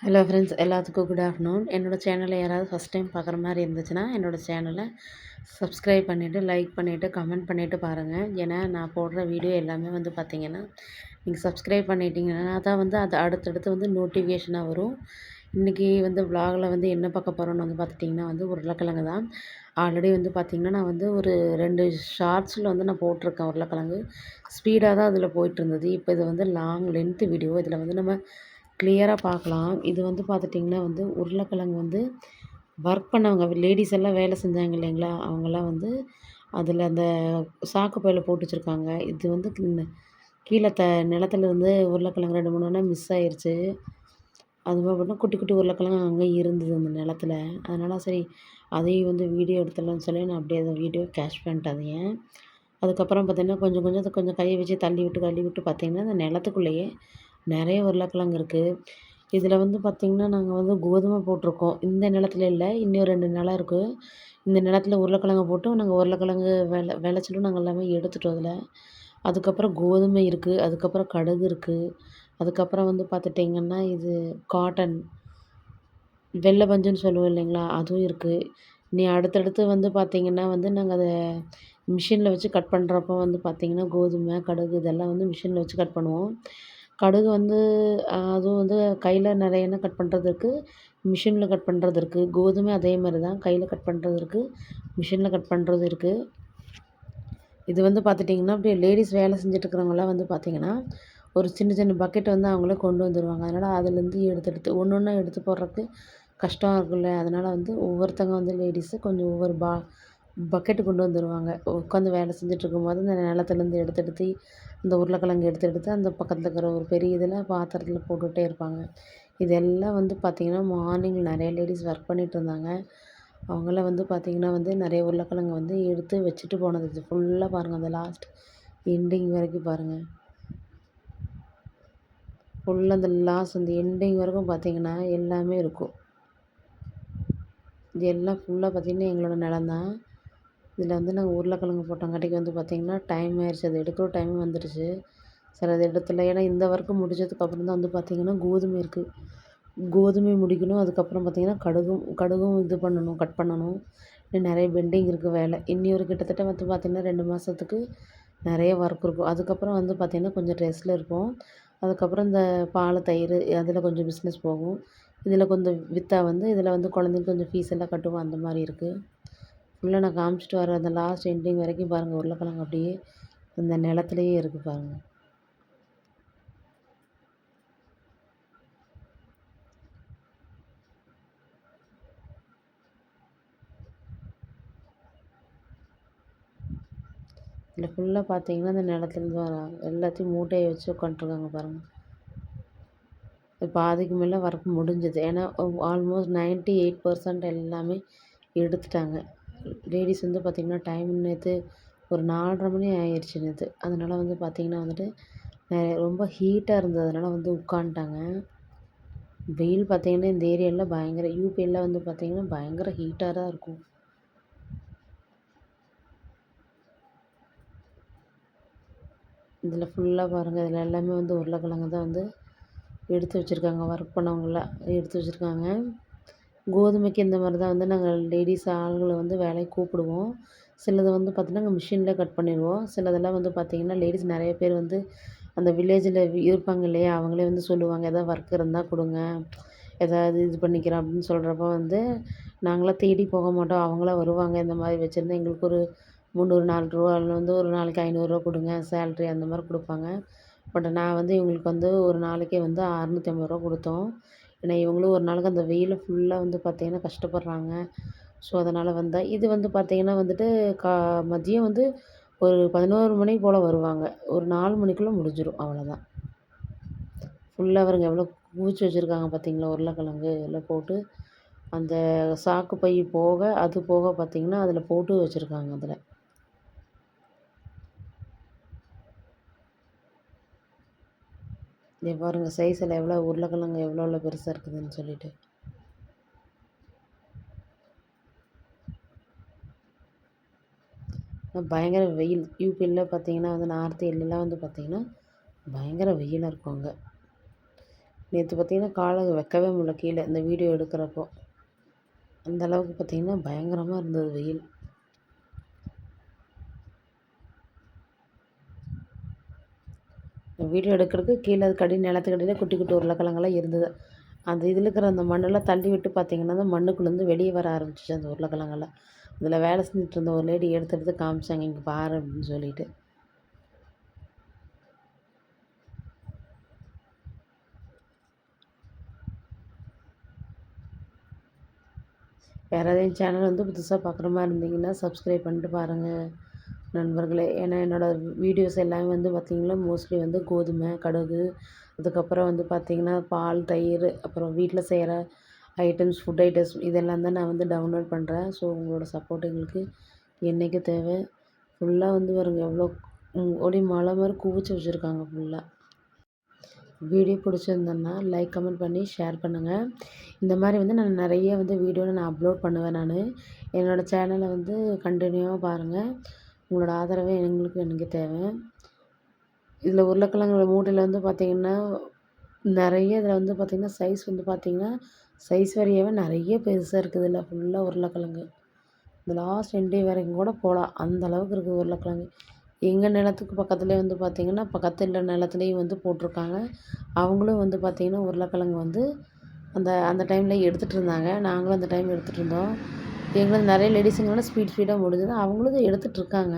Hello friends, எல்லாத்துக்கும் good afternoon. என்னோடய சேனலை யாராவது ஃபஸ்ட் டைம் பார்க்குற மாதிரி இருந்துச்சுன்னா என்னோடய சேனலை சப்ஸ்கிரைப் பண்ணிவிட்டு, லைக் பண்ணிவிட்டு, கமெண்ட் பண்ணிவிட்டு பாருங்கள். ஏன்னா நான் போடுற வீடியோ எல்லாமே பார்த்திங்கன்னா நீங்கள் சப்ஸ்கிரைப் பண்ணிட்டீங்கன்னா தான் அது அடுத்தடுத்து நோட்டிஃபிகேஷனாக வரும். இன்றைக்கி விலாகில் என்ன பார்க்க போகிறோன்னு பார்த்துட்டிங்கன்னா உருளைக்கிழங்கு தான். ஆல்ரெடி பார்த்திங்கன்னா நான் ஒரு 2 ஷார்ட்ஸில் நான் போட்டிருக்கேன். உருளைக்கிழங்கு ஸ்பீடாக தான் அதில் போயிட்டுருந்தது. இப்போ இது லாங் லென்த் வீடியோ. இதில் நம்ம கிளியராக பார்க்கலாம். இது பார்த்துட்டிங்கன்னா உருளைக்கிழங்கு ஒர்க் பண்ணவங்க லேடீஸ் எல்லாம் வேலை செஞ்சாங்க இல்லைங்களா, அவங்கெல்லாம் அதில் அந்த சாக்கு பையில போட்டு வச்சுருக்காங்க. இது கீழே நிலத்துலேருந்து உருளைக்கிழங்கு 2, 3 மிஸ் ஆயிருச்சு. அதுவும் பார்த்தா குட்டி குட்டி உருளைக்கிழங்கு அங்கே இருந்தது அந்த நிலத்துல. அதனால் சரி அதையும் வீடியோ எடுத்துடலான்னு சொல்லி நான் அப்படியே அந்த வீடியோ கேட்ச் பண்ணிட்டேன் அதையும். அதுக்கப்புறம் பார்த்தீங்கன்னா கொஞ்சம் கையை வச்சு தள்ளி விட்டு பார்த்தீங்கன்னா அந்த நிலத்துக்குள்ளேயே நிறைய உருளைக்கிழங்கு இருக்குது. இதில் பார்த்திங்கன்னா நாங்கள் கோதுமை போட்டிருக்கோம். இந்த நிலத்துல இல்லை, இன்னும் 2 நிலம் இருக்குது. இந்த நிலத்துல உருளைக்கிழங்கு போட்டு நாங்கள் உருளைக்கிழங்கு விளைச்சலும் நாங்கள் எல்லாமே எடுத்துட்டோம் அதில். அதுக்கப்புறம் கோதுமை இருக்குது, அதுக்கப்புறம் கடுகு இருக்குது, அதுக்கப்புறம் பார்த்துட்டிங்கன்னா இது காட்டன் வெள்ளை பஞ்சுன்னு சொல்லுவோம் இல்லைங்களா, அதுவும் இருக்குது. இனி அடுத்தடுத்து பார்த்திங்கன்னா நாங்கள் அதை மிஷினில் வச்சு கட் பண்ணுறப்போ பார்த்திங்கன்னா கோதுமை, கடுகு இதெல்லாம் மிஷினில் வச்சு கட் பண்ணுவோம். கடுகு அதுவும் கையில் நிறைய எண்ணெய் கட் பண்ணுறது இருக்குது, மிஷினில் கட் பண்ணுறது இருக்குது. கோதுமை அதே மாதிரி தான், கையில் கட் பண்ணுறது இருக்குது, மிஷினில் கட் பண்ணுறது இருக்குது. இது பார்த்துட்டிங்கன்னா அப்படியே லேடீஸ் வேலை செஞ்சுட்ருக்கிறவங்களாம் பார்த்திங்கன்னா ஒரு சின்ன சின்ன பக்கெட் அவங்களே கொண்டு வந்துடுவாங்க. அதனால் அதுலேருந்து எடுத்து ஒன்று ஒன்றா எடுத்து போடுறதுக்கு கஷ்டம் இருக்குல்ல. அதனால் ஒவ்வொருத்தங்க லேடீஸு கொஞ்சம் ஒவ்வொரு பக்கெட்டு கொண்டு வந்துடுவாங்க. உட்காந்து வேலை செஞ்சுட்ருக்கும்போது அந்த நிலத்துலேருந்து எடுத்து அந்த உருளைக்கிழங்கு எடுத்து அந்த பக்கத்தில் இருக்கிற ஒரு பெரிய இதில் பாத்திரத்தில் போட்டுகிட்டே இருப்பாங்க. இதெல்லாம் பார்த்திங்கன்னா மார்னிங் நிறைய லேடீஸ் ஒர்க் பண்ணிகிட்ருந்தாங்க. அவங்களாம் பார்த்திங்கன்னா நிறைய உருளைக்கிழங்கு எடுத்து வச்சுட்டு போனது. இது ஃபுல்லாக பாருங்கள், அந்த லாஸ்ட் எண்டிங் வரைக்கும் பாருங்கள். ஃபுல்லாக அந்த லாஸ்ட் அந்த எண்டிங் வரைக்கும் பார்த்திங்கன்னா எல்லாமே இருக்கும். இது எல்லாம் ஃபுல்லாக பார்த்திங்கன்னா எங்களோட நிலம் தான். இதில் நாங்கள் உருளைக்கிழங்கு போட்டங்காட்டிக்கு பார்த்திங்கன்னா டைம் ஆயிடுச்சு. அது எடுக்கிற டைமும் வந்துடுச்சு. சரி அது இடத்துல ஏன்னா இந்த ஒர்க்கு முடிச்சதுக்கப்புறம் தான் பார்த்திங்கன்னா கோதுமை இருக்குது. கோதுமை முடிக்கணும். அதுக்கப்புறம் பார்த்திங்கன்னா கடுகும் இது பண்ணணும், கட் பண்ணணும். இன்னும் நிறைய பெண்டிங் இருக்குது வேலை. இன்னி ஒரு கிட்டத்தட்ட பார்த்திங்கன்னா 2 மாதத்துக்கு நிறைய ஒர்க் இருக்கும். அதுக்கப்புறம் பார்த்திங்கன்னா கொஞ்சம் ரெஸ்ட்டில் இருப்போம். அதுக்கப்புறம் இந்த பால், தயிர் அதில் கொஞ்சம் பிஸ்னஸ் போகும். இதில் கொஞ்சம் விற்றா இதில் குழந்தைங்களுக்கு கொஞ்சம் ஃபீஸ் எல்லாம் கட்டுவோம். அந்த மாதிரி இருக்குது. ஃபுல்லாக நான் காமிச்சிட்டு வரேன். அந்த லாஸ்ட் எண்டிங் வரைக்கும் பாருங்கள், உருளைக்கிழங்கு அப்படியே அந்த நிலத்துலையே இருக்குது பாருங்கள். இதில் ஃபுல்லாக பார்த்தீங்கன்னா அந்த நிலத்துலேருந்து வராங்க. எல்லாத்தையும் மூட்டையை வச்சு உட்காண்ட்ருக்காங்க பாருங்கள். பாதிக்கு மேலே ஒர்க் முடிஞ்சது. ஏன்னா ஆல்மோஸ்ட் 98% எல்லாமே எடுத்துட்டாங்க. லேடீஸ் பார்த்திங்கன்னா டைம் நேற்று ஒரு 4:30 மணி ஆயிடுச்சு நேற்று. அதனால் பார்த்திங்கன்னா ரொம்ப ஹீட்டாக இருந்ததுனால உட்காந்துட்டாங்க. வெயில் பார்த்திங்கன்னா இந்த ஏரியாவில் பயங்கர யூபியில் பார்த்திங்கன்னா பயங்கர ஹீட்டாக தான் இருக்கும். இதில் ஃபுல்லாக பாருங்கள், இதில் எல்லாமே உருளைக்கிழங்கு தான் எடுத்து வச்சுருக்காங்க. ஒர்க் பண்ணவங்களாம் எடுத்து வச்சுருக்காங்க. கோதுமைக்கு இந்த மாதிரி தான் நாங்கள் லேடீஸ் ஆளுங்களை வேலைக்கு கூப்பிடுவோம். சிலது பார்த்திங்கன்னா நாங்கள் மிஷினில் கட் பண்ணிடுவோம். சிலதெல்லாம் பார்த்திங்கன்னா லேடீஸ் நிறைய பேர் அந்த வில்லேஜில் இருப்பாங்க இல்லையா, அவங்களே சொல்லுவாங்க எதாவது ஒர்க் இருந்தால் கொடுங்க, எதாவது இது பண்ணிக்கிறோம் அப்படின்னு சொல்கிறப்ப நாங்களாம் தேடி போக மாட்டோம். அவங்களா வருவாங்க. இந்த மாதிரி வச்சுருந்தா எங்களுக்கு ஒரு 300, 400 அதில் ஒரு நாளைக்கு 500 கொடுங்க சேல்ரி அந்த மாதிரி கொடுப்பாங்க. பட் நான் இவங்களுக்கு ஒரு நாளைக்கே 650 கொடுத்தோம். ஏன்னா இவங்களும் ஒரு நாளைக்கு அந்த வெயிலில் ஃபுல்லாக பார்த்திங்கன்னா கஷ்டப்படுறாங்க. ஸோ அதனால் இது பார்த்திங்கன்னா மதியம் ஒரு 11 மணி போல் வருவாங்க. ஒரு 4 மணிக்குள்ளே முடிஞ்சிடும், அவ்வளோதான். ஃபுல்லாக அவருங்க எவ்வளோ குவிச்சு வச்சுருக்காங்க பார்த்திங்களா, உருளைக்கிழங்கு எல்லாம் போட்டு அந்த சாக்கு பை போக அது போக பார்த்திங்கன்னா அதில் போட்டு வச்சுருக்காங்க. அதில் இங்கே பாருங்கள் சைஸில் எவ்வளோ உருளைக்கிழங்கு எவ்வளோ பெருசாக இருக்குதுன்னு சொல்லிட்டு. பயங்கர வெயில். யூபியில் பார்த்திங்கன்னா நார்த் எல்லாம் பார்த்திங்கன்னா பயங்கர வெயிலாக இருக்கும் அங்கே. நேற்று பார்த்திங்கன்னா காலை வைக்கவே முடியல கீழே இந்த வீடியோ எடுக்கிறப்போ. அந்த அளவுக்கு பார்த்திங்கன்னா பயங்கரமாக இருந்தது வெயில். வீடியோ எடுக்கிறதுக்கு கீழே நிலத்துக்கடியில் குட்டி குட்டி உருளைக்கிழங்கெல்லாம் இருந்தது. அந்த இதில் இருக்கிற அந்த மண்ணெல்லாம் தள்ளி விட்டு பார்த்திங்கன்னா அந்த மண்ணுக்குள்ளேருந்து வெளியே வர ஆரம்பிச்சிச்சு அந்த உருளைக்கிழங்கெல்லாம். அதில் வேலை செஞ்சுட்டு இருந்த ஒரு லேடி எடுத்து எடுத்து காமிச்சாங்க, இங்கே பாரு அப்படின்னு சொல்லிட்டு. யாராவது என் சேனல் வந்து புதுசாக பார்க்குற மாதிரி இருந்தீங்கன்னா சப்ஸ்கிரைப் பண்ணிட்டு பாருங்கள் நண்பர்களே. ஏன்னா என்னோடய வீடியோஸ் எல்லாமே வந்து பார்த்திங்கன்னா மோஸ்ட்லி வந்து கோதுமை, கடுகு, அதுக்கப்புறம் வந்து பார்த்திங்கன்னா பால், தயிர், அப்புறம் வீட்டில் செய்கிற ஐட்டம்ஸ், ஃபுட் ஐட்டம்ஸ் இதெல்லாம் தான் நான் வந்து டவுன்லோட் பண்ணுறேன். ஸோ உங்களோட சப்போர்ட் எங்களுக்கு என்றைக்கும் தேவை. ஃபுல்லாக வந்து பாருங்க எவ்வளோ ஒளி மலை மாதிரி குவிச்சு வச்சுருக்காங்க ஃபுல்லாக. வீடியோ பிடிச்சிருந்தேன்னா லைக், கமெண்ட் பண்ணி ஷேர் பண்ணுங்கள். இந்த மாதிரி வந்து நான் நிறைய வந்து வீடியோவில் நான் அப்லோட் பண்ணுவேன். என்னோடய சேனலை வந்து கண்டினியூவாக பாருங்கள். உங்களோட ஆதரவு எனக்கு தேவை. இதில் உருளைக்கிழங்கு மூட்டையில் வந்து பார்த்திங்கன்னா நிறைய இதில் வந்து பார்த்திங்கன்னா சைஸ் வந்து பார்த்திங்கன்னா சைஸ் வரையாகவே நிறைய பெருசாக இருக்குது. இல்லை ஃபுல்லாக உருளைக்கிழங்கு இந்த லாஸ்ட் எண்டே வரைக்கும் கூட போகலாம், அந்த அளவுக்கு இருக்குது உருளைக்கிழங்கு. எங்கள் நிலத்துக்கு பக்கத்துலேயே வந்து பார்த்திங்கன்னா பக்கத்தில் நிலத்துலேயும் வந்து போட்டிருக்காங்க. அவங்களும் வந்து பார்த்திங்கன்னா உருளைக்கிழங்கு வந்து அந்த அந்த டைமில் எடுத்துகிட்டு இருந்தாங்க. நாங்களும் அந்த டைம் எடுத்துகிட்டு இருந்தோம். எங்களுக்கு நிறைய லேடிஸுங்களால ஸ்பீடாக முடிஞ்சது. அவங்களும் எடுத்துகிட்ருக்காங்க.